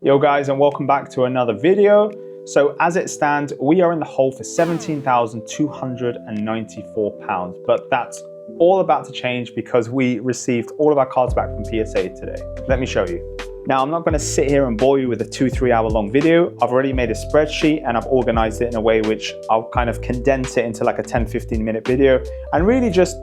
Yo guys, and welcome back to another video. So as it stands, we are in the hole for £17,294, but that's all about to change because we received all of our cards back from PSA today. Let me show you. Now, I'm not going to sit here and bore you with a 2-3 hour long video. I've already made a spreadsheet and I've organized it in a way which I'll kind of condense it into like a 10-15 minute video and really just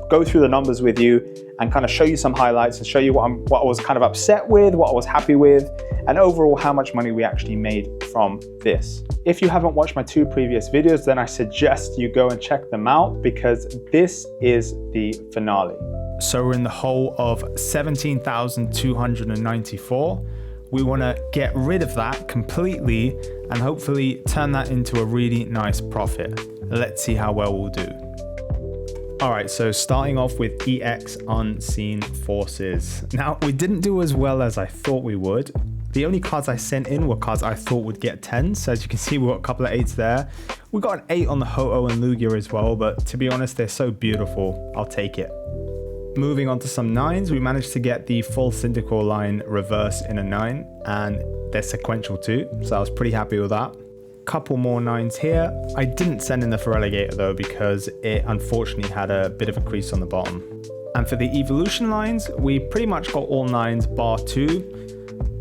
go through the numbers with you and kind of show you some highlights and show you what I was kind of upset with, what I was happy with, and overall how much money we actually made from this. If you haven't watched my 2 previous videos, then I suggest you go and check them out because this is the finale. So we're in the hole of 17,294. We want to get rid of that completely and hopefully turn that into a really nice profit. Let's see how well we'll do. All right, so starting off with EX Unseen Forces. Now, we didn't do as well as I thought we would. The only cards I sent in were cards I thought would get 10s. So as you can see, we got a couple of 8s there. We got an 8 on the Ho-Oh and Lugia as well, but to be honest, they're so beautiful. I'll take it. Moving on to some 9s, we managed to get the full Cyndaquil line reverse in a 9, and they're sequential too, so I was pretty happy with that. Couple more 9s here. I didn't send in the Feraligatr though because it unfortunately had a bit of a crease on the bottom. And for the evolution lines, we pretty much got all 9s bar 2.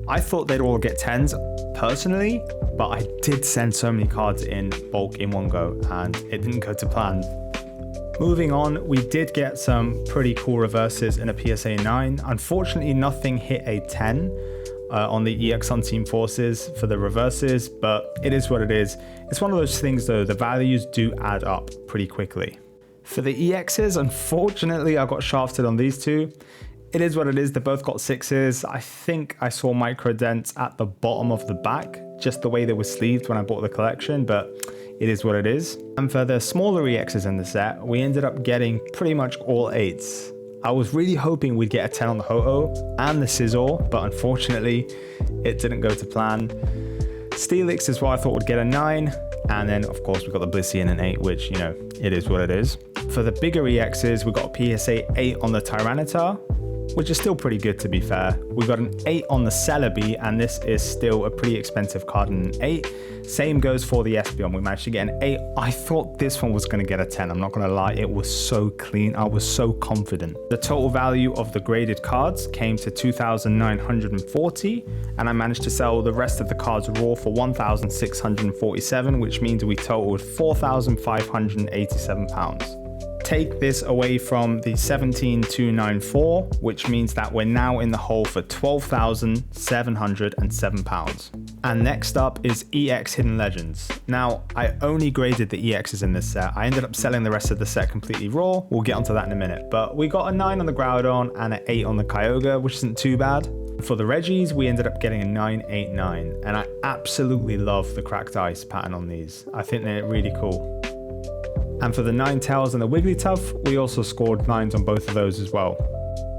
I thought they'd all get 10s personally, but I did send so many cards in bulk in one go and it didn't go to plan. Moving on, we did get some pretty cool reverses in a PSA 9. Unfortunately, nothing hit a 10 on the EX Unseen Forces for the reverses, but it is what it is. It's one of those things though, the values do add up pretty quickly. For the EXs, unfortunately, I got shafted on these 2. It is what it is, they both got 6s. I think I saw micro dents at the bottom of the back, just the way they were sleeved when I bought the collection, but it is what it is. And for the smaller EXs in the set, we ended up getting pretty much all 8s. I was really hoping we'd get a 10 on the Ho-Oh and the Scizor, but unfortunately, it didn't go to plan. Steelix is what I thought would get a 9, and then of course we got the Blissey in an 8, which, you know, it is what it is. For the bigger EXs, we got a PSA 8 on the Tyranitar, which is still pretty good to be fair. We got an 8 on the Celebi, and this is still a pretty expensive card in an 8. Same goes for the Espeon. We managed to get an 8. I thought this one was going to get a 10. I'm not going to lie. It was so clean. I was so confident. The total value of the graded cards came to 2,940, and I managed to sell the rest of the cards raw for 1,647, which means we totaled £4,587. Take this away from the 17,294, which means that we're now in the hole for £12,707. And next up is EX Hidden Legends. Now, I only graded the EXs in this set. I ended up selling the rest of the set completely raw. We'll get onto that in a minute. But we got a 9 on the Groudon and an 8 on the Kyogre, which isn't too bad. For the Reggies, we ended up getting a 989, and I absolutely love the cracked ice pattern on these. I think they're really cool. And for the Ninetales and the Wigglytuff, we also scored 9s on both of those as well.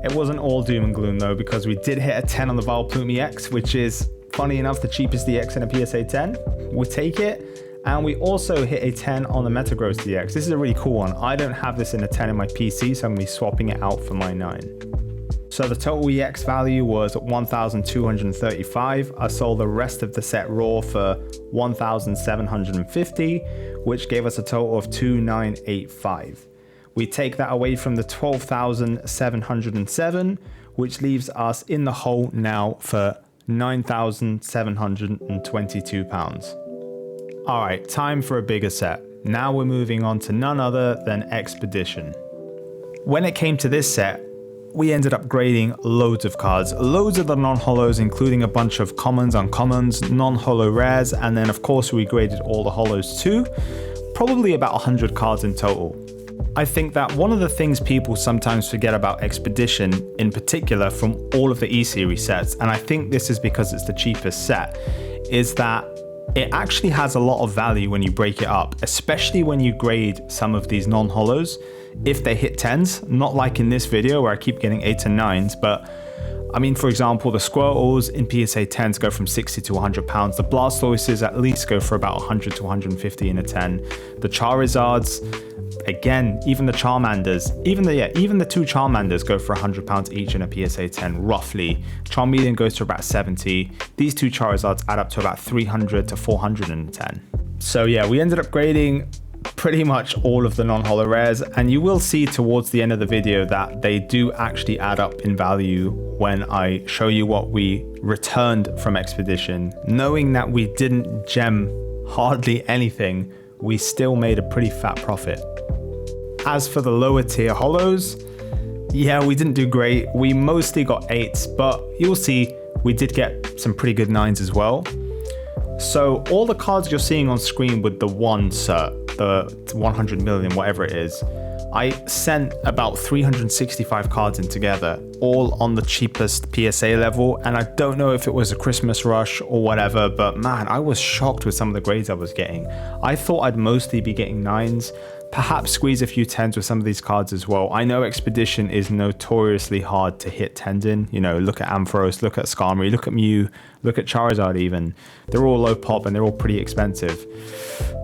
It wasn't all doom and gloom though, because we did hit a 10 on the Vileplume EX, which is, funny enough, the cheapest EX in a PSA 10. We'll take it. And we also hit a 10 on the Metagross DX. This is a really cool one. I don't have this in a 10 in my PC, so I'm going to be swapping it out for my 9. So the total EX value was 1,235. I sold the rest of the set raw for 1,750, which gave us a total of 2,985. We take that away from the 12,707, which leaves us in the hole now for £9,722. All right, time for a bigger set. Now we're moving on to none other than Expedition. When it came to this set, we ended up grading loads of cards, loads of the non-holos, including a bunch of commons, uncommons, non-holo rares, and then of course we graded all the holos too, probably about 100 cards in total. I think that one of the things people sometimes forget about Expedition, in particular from all of the E-Series sets, and I think this is because it's the cheapest set, is that it actually has a lot of value when you break it up, especially when you grade some of these non-holos if they hit 10s, not like in this video where I keep getting 8s and 9s, but I mean, for example, the Squirtles in PSA 10s go from 60 to 100 pounds. The Blastoises at least go for about 100 to 150 in a 10. The Charizards, again, even the Charmanders, even the two Charmanders go for 100 pounds each in a PSA 10, roughly. Charmeleon goes to about 70. These two Charizards add up to about 300 to 400 in a 10. So yeah, we ended up grading pretty much all of the non-holo rares, and you will see towards the end of the video that they do actually add up in value when I show you what we returned from Expedition. Knowing that we didn't gem hardly anything, we still made a pretty fat profit. As for the lower tier holos, yeah, we didn't do great. We mostly got 8s, but you'll see we did get some pretty good 9s as well. So all the cards you're seeing on screen with the one cert, the 100 million, whatever it is, I sent about 365 cards in together, all on the cheapest PSA level. And I don't know if it was a Christmas rush or whatever, but man, I was shocked with some of the grades I was getting. I thought I'd mostly be getting 9s, perhaps squeeze a few 10s with some of these cards as well. I know Expedition is notoriously hard to hit 10s in. You know, look at Ampharos, look at Skarmory, look at Mew, look at Charizard even. They're all low pop and they're all pretty expensive.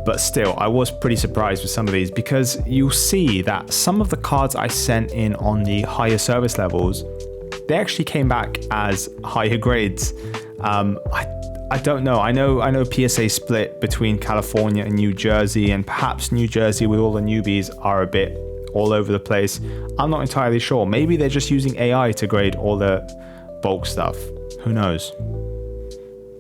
But still, I was pretty surprised with some of these, because you'll see that some of the cards I sent in on the higher service levels, they actually came back as higher grades. I don't know. I know PSA split between California and New Jersey, and perhaps New Jersey with all the newbies are a bit all over the place. I'm not entirely sure. Maybe they're just using AI to grade all the bulk stuff. Who knows?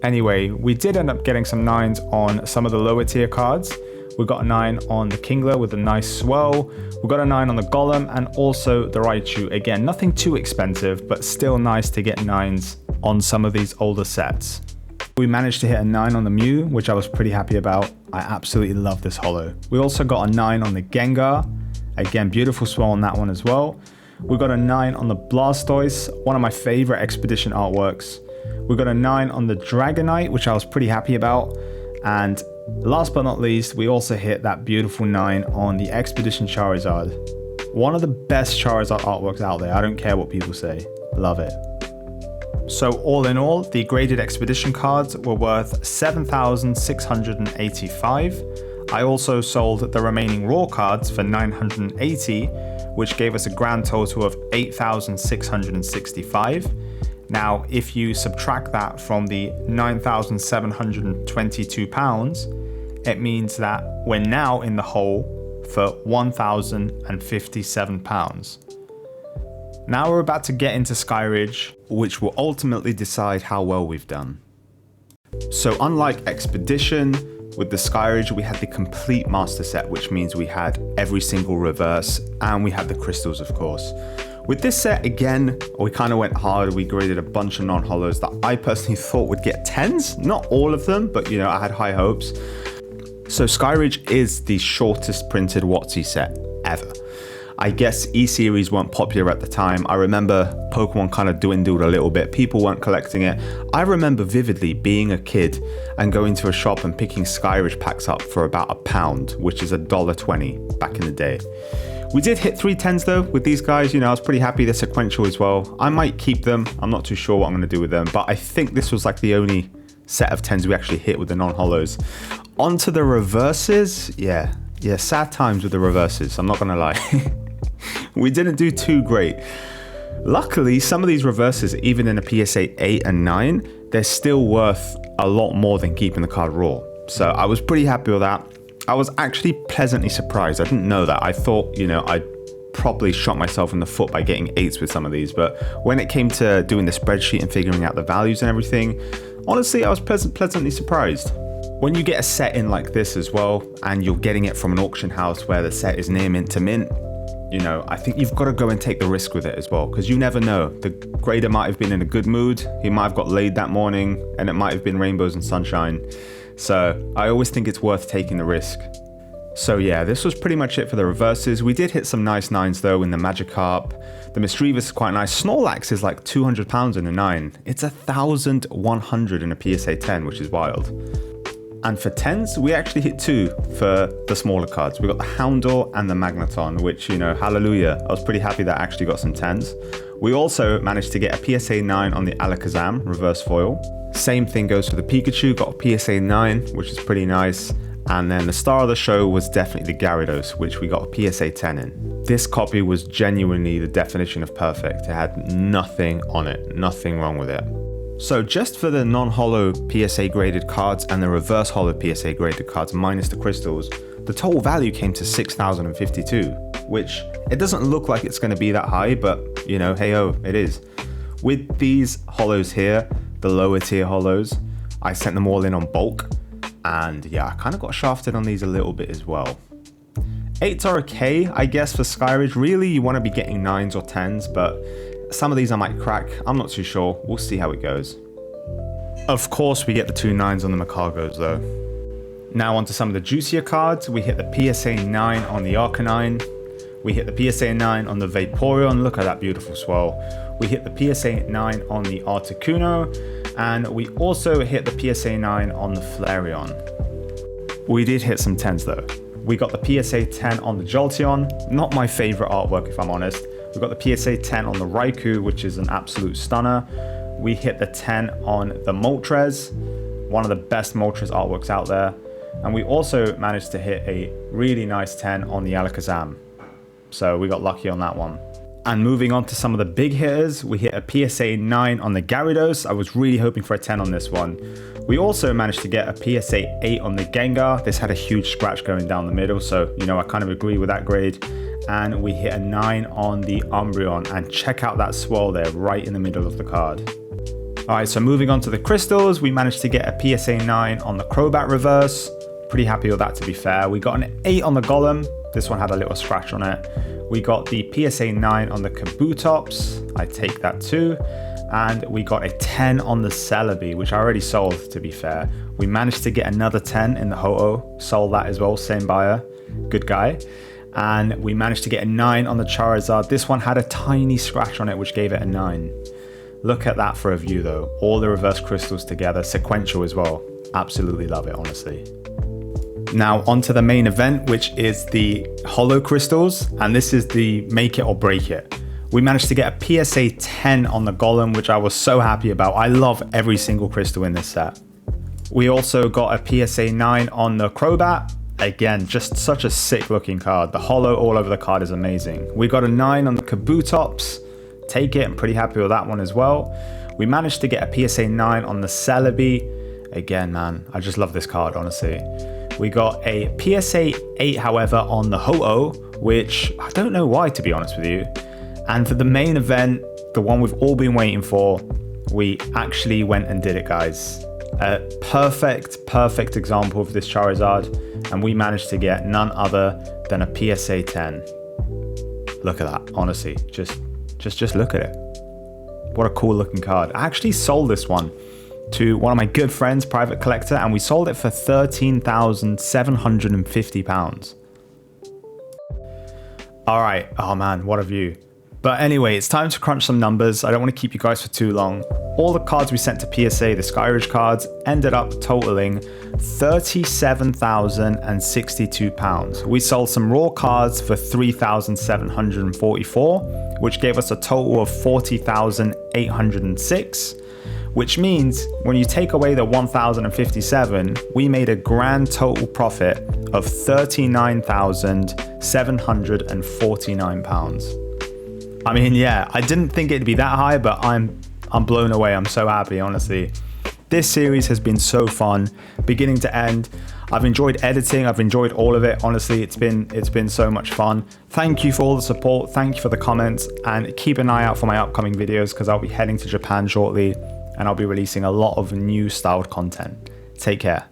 Anyway, we did end up getting some 9s on some of the lower tier cards. We got a 9 on the Kingler with a nice swell. We got a 9 on the Golem and also the Raichu. Again, nothing too expensive, but still nice to get 9s on some of these older sets. We managed to hit a 9 on the Mew, which I was pretty happy about. I absolutely love this holo. We also got a 9 on the Gengar. Again, beautiful swell on that one as well. We got a 9 on the Blastoise, one of my favorite Expedition artworks. We got a 9 on the Dragonite, which I was pretty happy about. And last but not least, we also hit that beautiful 9 on the Expedition Charizard. One of the best Charizard artworks out there. I don't care what people say. Love it. So all in all, the graded Expedition cards were worth 7,685. I also sold the remaining raw cards for 980, which gave us a grand total of 8,665. Now, if you subtract that from the 9,722 pounds, it means that we're now in the hole for 1,057 pounds. Now we're about to get into Skyridge, which will ultimately decide how well we've done. So unlike Expedition, with the Skyridge, we had the complete master set, which means we had every single reverse and we had the crystals, of course. With this set, again, we kind of went hard. We graded a bunch of non-holos that I personally thought would get 10s. Not all of them, but you know, I had high hopes. So Skyridge is the shortest printed WotC set ever. I guess E-Series weren't popular at the time. I remember Pokemon kind of dwindled a little bit. People weren't collecting it. I remember vividly being a kid and going to a shop and picking Skyridge packs up for about £1, which is $1.20 back in the day. We did hit 3 10s though with these guys. You know, I was pretty happy. They're sequential as well. I might keep them. I'm not too sure what I'm going to do with them, but I think this was like the only set of 10s we actually hit with the non-holos. Onto the reverses. Yeah, sad times with the reverses. I'm not going to lie. We didn't do too great. Luckily, some of these reverses, even in a PSA 8 and 9, they're still worth a lot more than keeping the card raw. So I was pretty happy with that. I was actually pleasantly surprised. I didn't know that. I thought, you know, I'd probably shot myself in the foot by getting 8s with some of these. But when it came to doing the spreadsheet and figuring out the values and everything, honestly, I was pleasantly surprised. When you get a set in like this as well, and you're getting it from an auction house where the set is near mint to mint, you know, I think you've got to go and take the risk with it as well, because you never know. The grader might have been in a good mood. He might have got laid that morning, and it might have been rainbows and sunshine. So I always think it's worth taking the risk. So yeah, this was pretty much it for the reverses. We did hit some nice 9s though in the Magikarp. The Mischievous is quite nice. Snorlax is like £200 in a 9. It's 1,100 in a PSA 10, which is wild. And for 10s, we actually hit 2 for the smaller cards. We got the Houndour and the Magneton, which, you know, hallelujah. I was pretty happy that I actually got some 10s. We also managed to get a PSA 9 on the Alakazam reverse foil. Same thing goes for the Pikachu, got a PSA 9, which is pretty nice. And then the star of the show was definitely the Gyarados, which we got a PSA 10 in. This copy was genuinely the definition of perfect. It had nothing on it, nothing wrong with it. So just for the non-holo PSA graded cards and the reverse holo PSA graded cards minus the crystals, the total value came to 6,052, which it doesn't look like it's going to be that high, but you know, hey-oh, it is. With these holos here, the lower tier holos, I sent them all in on bulk, and yeah, I kind of got shafted on these a little bit as well. 8s are okay, I guess, for Skyridge. Really, you want to be getting 9s or 10s, but some of these I might crack. I'm not too sure. We'll see how it goes. Of course, we get the 2 9s on the Macargos, though. Now onto some of the juicier cards. We hit the PSA 9 on the Arcanine. We hit the PSA 9 on the Vaporeon. Look at that beautiful swirl. We hit the PSA 9 on the Articuno. And we also hit the PSA 9 on the Flareon. We did hit some 10s, though. We got the PSA 10 on the Jolteon. Not my favorite artwork, if I'm honest. We got the PSA 10 on the Raikou, which is an absolute stunner. We hit the 10 on the Moltres, one of the best Moltres artworks out there. And we also managed to hit a really nice 10 on the Alakazam. So we got lucky on that one. And moving on to some of the big hitters, we hit a PSA 9 on the Gyarados. I was really hoping for a 10 on this one. We also managed to get a PSA 8 on the Gengar. This had a huge scratch going down the middle, so you know, I kind of agree with that grade. And we hit a 9 on the Umbreon, and check out that swirl there right in the middle of the card. Alright, so moving on to the crystals, we managed to get a PSA 9 on the Crobat reverse. Pretty happy with that, to be fair. We got an 8 on the Golem. This one had a little scratch on it. We got the PSA 9 on the Kabutops. I take that too. And we got a 10 on the Celebi, which I already sold, to be fair. We managed to get another 10 in the Ho-Oh. Sold that as well, same buyer. Good guy. And we managed to get a 9 on the Charizard. This one had a tiny scratch on it, which gave it a 9. Look at that for a view, though. All the reverse crystals together, sequential as well. Absolutely love it, honestly. Now onto the main event, which is the holo crystals, and this is the make it or break it. We managed to get a PSA 10 on the Golem, which I was so happy about. I love every single crystal in this set. We also got a PSA 9 on the Crobat. Again, just such a sick looking card. The holo all over the card is amazing. We got a 9 on the Kabutops. Take it, I'm pretty happy with that one as well. We managed to get a PSA 9 on the Celebi. Again, man, I just love this card, honestly. We got a PSA 8, however, on the Ho-Oh, which I don't know why, to be honest with you. And for the main event, the one we've all been waiting for, we actually went and did it, guys. A perfect example of this Charizard, and we managed to get none other than a PSA 10. Look at that, honestly, just look at it. What a cool looking card. I actually sold this one to one of my good friends, private collector, and we sold it for £13,750. All right, oh man, what a view. But anyway, it's time to crunch some numbers. I don't want to keep you guys for too long. All the cards we sent to PSA, the Skyridge cards, ended up totaling £37,062. We sold some raw cards for $3,744, which gave us a total of $40,806. Which means when you take away the 1,057, we made a grand total profit of £39,749. I mean, yeah, I didn't think it'd be that high, but I'm blown away. I'm so happy, honestly. This series has been so fun, beginning to end. I've enjoyed editing. I've enjoyed all of it. Honestly, it's been so much fun. Thank you for all the support. Thank you for the comments, and keep an eye out for my upcoming videos because I'll be heading to Japan shortly, and I'll be releasing a lot of new styled content. Take care.